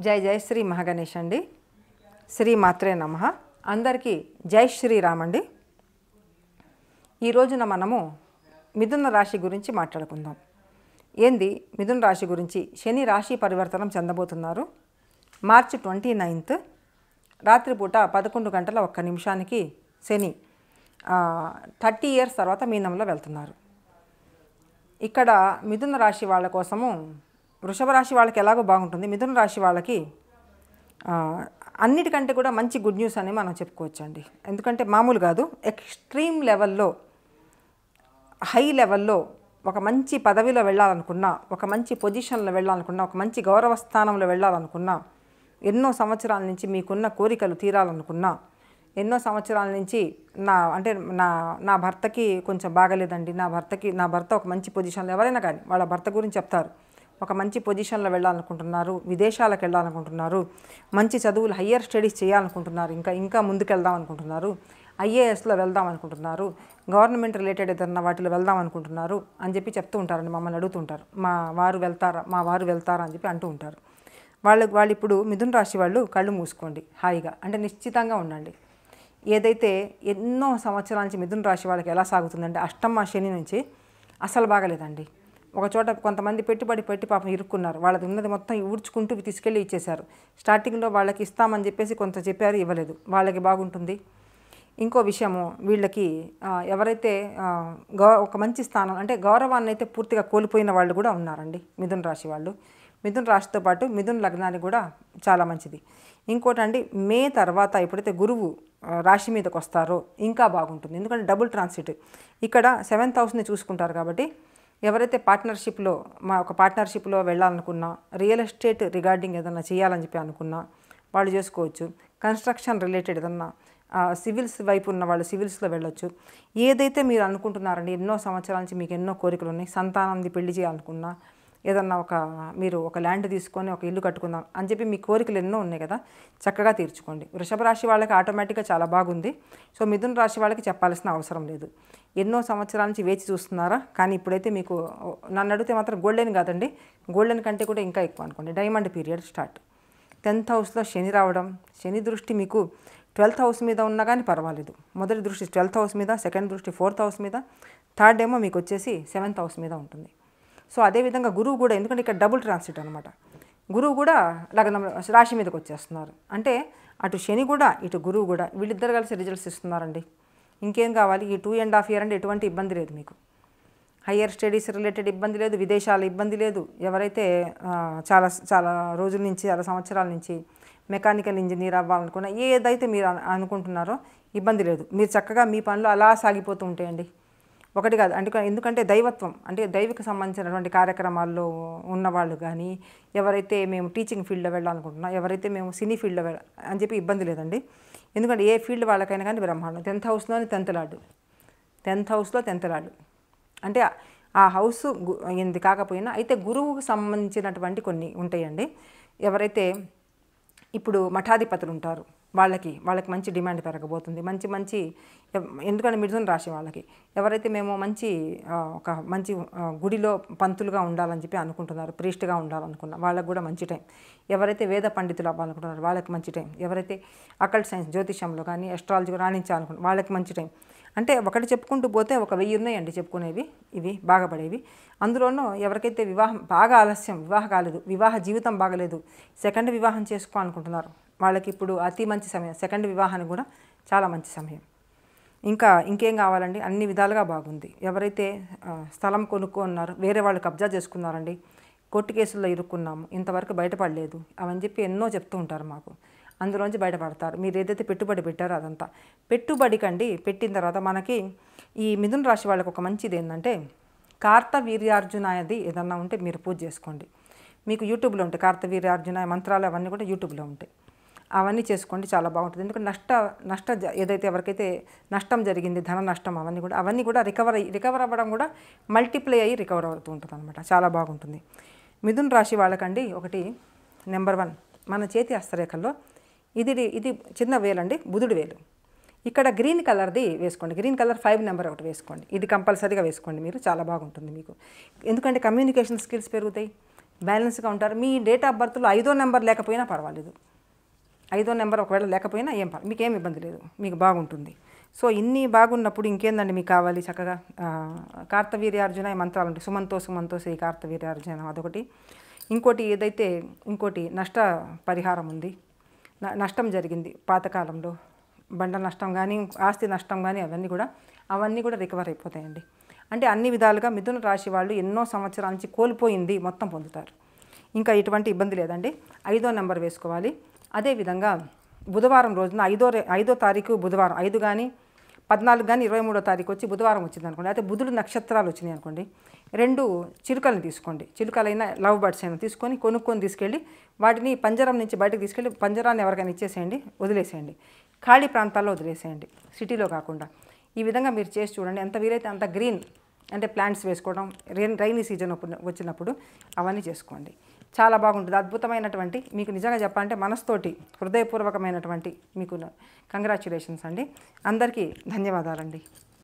జై జై శ్రీ మహాగణేష్ అండి. శ్రీ మాత్రే నమః. అందరికీ జై శ్రీరామ్ అండి. ఈ రోజున మనము మిథున రాశి గురించి మాట్లాడుకుందాం. ఏంది మిథున రాశి గురించి? శని రాశి పరివర్తనం చెందబోతున్నారు. మార్చి 29 రాత్రిపూట 11 గంటల 1 నిమిషానికి శని 30 ఇయర్స్ తర్వాత మీనంలో వెళ్తున్నారు. ఇక్కడ మిథున రాశి వాళ్ళ కోసము, వృషభ రాశి వాళ్ళకి ఎలాగో బాగుంటుంది, మిథున రాశి వాళ్ళకి అన్నిటికంటే కూడా మంచి గుడ్ న్యూస్ అని మనం చెప్పుకోవచ్చండి. ఎందుకంటే మామూలు కాదు, ఎక్స్ట్రీమ్ లెవెల్లో, హై లెవెల్లో ఒక మంచి పదవిలో వెళ్ళాలనుకున్నా, ఒక మంచి పొజిషన్లో వెళ్ళాలనుకున్నా, ఒక మంచి గౌరవ స్థానంలో వెళ్ళాలనుకున్నా, ఎన్నో సంవత్సరాల నుంచి మీకున్న కోరికలు తీరాలనుకున్నా, ఎన్నో సంవత్సరాల నుంచి నా భర్తకి కొంచెం బాగలేదండి, నా భర్త ఒక మంచి పొజిషన్లో, ఎవరైనా కానీ వాళ్ళ భర్త గురించి చెప్తారు, ఒక మంచి పొజిషన్లో వెళ్ళాలనుకుంటున్నారు, విదేశాలకు వెళ్ళాలనుకుంటున్నారు, మంచి చదువులు హయ్యర్ స్టడీస్ చేయాలనుకుంటున్నారు, ఇంకా ముందుకెళ్దాం అనుకుంటున్నారు, ఐఏఎస్లో వెళ్దాం అనుకుంటున్నారు, గవర్నమెంట్ రిలేటెడ్ ఏదన్నా వాటిలో వెళ్దాం అనుకుంటున్నారు అని చెప్పి చెప్తూ ఉంటారండి. మమ్మల్ని అడుగుతుంటారు, మా వారు వెళ్తారా అని చెప్పి అంటూ ఉంటారు. వాళ్ళు ఇప్పుడు మిథున రాశి వాళ్ళు కళ్ళు మూసుకోండి, హాయిగా, అంటే నిశ్చితంగా ఉండండి. ఏదైతే ఎన్నో సంవత్సరాల నుంచి మిథున రాశి వాళ్ళకి ఎలా సాగుతుందంటే, అష్టమ శని నుంచి అసలు బాగలేదండి. ఒక చోట కొంతమంది పెట్టి పాపం ఇరుక్కున్నారు. వాళ్ళది ఉన్నది మొత్తం ఊడ్చుకుంటూ తీసుకెళ్ళి ఇచ్చేశారు. స్టార్టింగ్లో వాళ్ళకి ఇస్తామని చెప్పేసి కొంత చెప్పారు, ఇవ్వలేదు. వాళ్ళకి బాగుంటుంది. ఇంకో విషయము, వీళ్ళకి ఎవరైతే ఒక మంచి స్థానం అంటే గౌరవాన్ని అయితే పూర్తిగా కోల్పోయిన వాళ్ళు కూడా ఉన్నారండి మిథున రాశి వాళ్ళు. మిథున రాశితో పాటు మిథున లగ్నానికి కూడా చాలా మంచిది. ఇంకోటి అండి, మే తర్వాత ఎప్పుడైతే గురువు రాశి మీదకి వస్తారో ఇంకా బాగుంటుంది. ఎందుకంటే డబుల్ ట్రాన్సిట్ ఇక్కడ 7th హౌస్ని చూసుకుంటారు కాబట్టి, ఎవరైతే పార్ట్నర్షిప్లో వెళ్ళాలనుకున్నా, రియల్ ఎస్టేట్ రిగార్డింగ్ ఏదన్నా చేయాలని చెప్పి అనుకున్నా వాళ్ళు చేసుకోవచ్చు. కన్స్ట్రక్షన్ రిలేటెడ్ ఏదన్నా సివిల్స్ వైపు ఉన్న వాళ్ళు సివిల్స్లో వెళ్ళొచ్చు. ఏదైతే మీరు అనుకుంటున్నారండి, ఎన్నో సంవత్సరాల నుంచి మీకు ఎన్నో కోరికలు ఉన్నాయి, సంతానంది పెళ్లి చేయాలనుకున్నా, ఏదన్నా మీరు ఒక ల్యాండ్ తీసుకొని ఒక ఇల్లు కట్టుకుందాం అని చెప్పి మీ కోరికలు ఎన్నో ఉన్నాయి కదా, చక్కగా తీర్చుకోండి. వృషభ రాశి వాళ్ళకి ఆటోమేటిక్గా చాలా బాగుంది. సో మిథున రాశి వాళ్ళకి చెప్పాల్సిన అవసరం లేదు. ఎన్నో సంవత్సరాల నుంచి వేచి చూస్తున్నారా, కానీ ఇప్పుడైతే మీకు, నన్ను అడిగితే మాత్రం గోల్డెన్ కాదండి, గోల్డెన్ కంటే కూడా ఇంకా ఎక్కువ అనుకోండి, డైమండ్ పీరియడ్ స్టార్ట్. 10th హౌస్లో శని రావడం, శని దృష్టి మీకు 12th హౌస్ మీద ఉన్నా కానీ పర్వాలేదు. మొదటి దృష్టి 12th హౌస్ మీద, సెకండ్ దృష్టి 4th హౌస్ మీద, థర్డ్ ఏమో మీకు వచ్చేసి 7th హౌస్ మీద ఉంటుంది. సో అదేవిధంగా గురువు కూడా, ఎందుకంటే ఇక్కడ డబుల్ ట్రాన్సిట్ అనమాట, గురువు కూడా లగ్నం రాశి మీదకి వచ్చేస్తున్నారు. అంటే అటు శని కూడా ఇటు గురువు కూడా వీళ్ళిద్దరు కలిసి రిజల్ట్స్ ఇస్తున్నారండి. ఇంకేం కావాలి? ఈ 2.5 years అంటే ఎటువంటి ఇబ్బంది లేదు మీకు. హయ్యర్ స్టడీస్ రిలేటెడ్ ఇబ్బంది లేదు, విదేశాల ఇబ్బంది లేదు. ఎవరైతే చాలా రోజుల నుంచి, చాలా సంవత్సరాల నుంచి మెకానికల్ ఇంజనీర్ అవ్వాలనుకున్నా, ఏదైతే మీరు అనుకుంటున్నారో ఇబ్బంది లేదు. మీరు చక్కగా మీ పనులు అలా సాగిపోతూ ఉంటాయండి. ఒకటి కాదు, ఎందుకంటే దైవత్వం అంటే దైవిక సంబంధించినటువంటి కార్యక్రమాల్లో ఉన్నవాళ్ళు కానీ, ఎవరైతే మేము టీచింగ్ ఫీల్డ్లో వెళ్ళాలనుకుంటున్నా, ఎవరైతే మేము సినీ ఫీల్డ్లో అని చెప్పి ఇబ్బంది లేదండి. ఎందుకంటే ఏ ఫీల్డ్ వాళ్ళకైనా కానీ బ్రహ్మాండం. 10th హౌస్లోని 10th హౌస్లో 10th లార్డ్ అంటే ఆ హౌస్ ఏంది కాకపోయినా, అయితే గురువుకు సంబంధించినటువంటి కొన్ని ఉంటాయండి. ఎవరైతే ఇప్పుడు మఠాధిపతులు ఉంటారు, వాళ్ళకి మంచి డిమాండ్ పెరగబోతుంది. మంచి ఎందుకంటే మిథున రాశి వాళ్ళకి, ఎవరైతే మేము ఒక మంచి గుడిలో పంతులుగా ఉండాలని చెప్పి అనుకుంటున్నారు, ప్రీస్ట్గా ఉండాలనుకున్న వాళ్ళకి కూడా మంచి టైం. ఎవరైతే వేద పండితులు అవ్వాలనుకుంటున్నారో వాళ్ళకి మంచి టైం. ఎవరైతే అకల్ట్ సైన్స్, జ్యోతిషంలో కానీ ఎస్ట్రాలజీ రాణించాలనుకుంటున్నారు వాళ్ళకి మంచి టైం. అంటే ఒకటి చెప్పుకుంటూ పోతే ఒక 1000 ఉన్నాయండి చెప్పుకునేవి, ఇవి బాగా పడేవి. అందులోనూ ఎవరికైతే వివాహం బాగా ఆలస్యం, వివాహం కాలేదు, వివాహ జీవితం బాగలేదు, సెకండ్ వివాహం చేసుకోవాలనుకుంటున్నారు, వాళ్ళకి ఇప్పుడు అతి మంచి సమయం. సెకండ్ వివాహానికి కూడా చాలా మంచి సమయం. ఇంకేం కావాలండి, అన్ని విధాలుగా బాగుంది. ఎవరైతే స్థలం కొనుక్కున్నారో, వేరే వాళ్ళు కబ్జా చేసుకున్నారండి, కోర్టు కేసుల్లో ఇరుక్కున్నాము, ఇంతవరకు బయటపడలేదు అవని చెప్పి ఎన్నో చెప్తూ ఉంటారు మాకు, అందులోంచి బయటపడతారు. మీరు ఏదైతే పెట్టుబడి పెట్టారో అదంతా పెట్టుబడికండి. పెట్టిన తర్వాత మనకి ఈ మిథున రాశి వాళ్ళకి ఒక మంచిది ఏంటంటే, కార్తవీర్యార్జునాయది ఏదన్నా ఉంటే మీరు పూజ చేసుకోండి. మీకు యూట్యూబ్లో ఉంటాయి కార్తవీర్యార్జునాయ మంత్రాలు, అవన్నీ కూడా యూట్యూబ్లో ఉంటాయి. అవన్నీ చేసుకోండి, చాలా బాగుంటుంది. ఎందుకంటే ఏదైతే ఎవరికైతే నష్టం జరిగింది, ధన నష్టం, అవన్నీ కూడా రికవర్ అవ్వడం కూడా మల్టిప్లై అయ్యి రికవర్ అవుతూ ఉంటుంది అనమాట. చాలా బాగుంటుంది. మిథున రాశి వాళ్ళకండి ఒకటి, నెంబర్ 1, మన చేతి హస్తరేఖల్లో ఇది చిన్న వేలండి, బుధుడి వేలు. ఇక్కడ గ్రీన్ కలర్ది వేసుకోండి, గ్రీన్ కలర్ 5 నెంబర్ ఒకటి వేసుకోండి. ఇది కంపల్సరీగా వేసుకోండి మీరు, చాలా బాగుంటుంది మీకు. ఎందుకంటే కమ్యూనికేషన్ స్కిల్స్ పెరుగుతాయి, బ్యాలెన్స్గా ఉంటారు. మీ డేట్ ఆఫ్ బర్త్లో 5వ నెంబర్ లేకపోయినా పర్వాలేదు, 5వ నెంబర్ ఒకవేళ లేకపోయినా మీకేం ఇబ్బంది లేదు, మీకు బాగుంటుంది. సో ఇన్ని బాగున్నప్పుడు ఇంకేందండి మీకు కావాలి? చక్కగా కార్తవీర్యార్జున మంత్రాలు ఉంటాయి. సుమంతో సుమంతో శ్రీ కార్తవీర్యార్జున అదొకటి. ఇంకోటి నష్ట పరిహారం ఉంది. నష్టం జరిగింది పాతకాలంలో, బండ నష్టం కానీ ఆస్తి నష్టం కానీ అవన్నీ కూడా రికవర్ అయిపోతాయండి. అంటే అన్ని విధాలుగా మిథున రాశి వాళ్ళు ఎన్నో సంవత్సరాల నుంచి కోల్పోయింది మొత్తం పొందుతారు. ఇంకా ఎటువంటి ఇబ్బంది లేదండి. 5వ నెంబర్ వేసుకోవాలి. అదేవిధంగా బుధవారం రోజున 5వ తారీఖు బుధవారం 5 కానీ 14 కానీ 23వ తారీఖు వచ్చి బుధవారం వచ్చింది అనుకోండి, అయితే బుధుడు నక్షత్రాలు వచ్చినాయి అనుకోండి, 2 చిలుకలను తీసుకోండి, చిలుకలైనా లవ్ బర్డ్స్ అయినా తీసుకొని కొనుక్కొని తీసుకెళ్ళి వాటిని పంజరం నుంచి బయటకు తీసుకెళ్ళి పంజరాన్ని ఎవరికైనా ఇచ్చేసేయండి, వదిలేసేయండి, ఖాళీ ప్రాంతాల్లో వదిలేసేయండి, సిటీలో కాకుండా. ఈ విధంగా మీరు చేసి చూడండి. ఎంత వీలైతే అంత గ్రీన్ అంటే ప్లాంట్స్ వేసుకోవడం, రైనీ సీజన్ వచ్చినప్పుడు అవన్నీ చేసుకోండి. చాలా బాగుంటుంది. అద్భుతమైనటువంటి, మీకు నిజంగా చెప్పాలంటే మనస్తోటి హృదయపూర్వకమైనటువంటి మీకు కంగ్రాచ్యులేషన్స్ అండి. అందరికీ ధన్యవాదాలండి.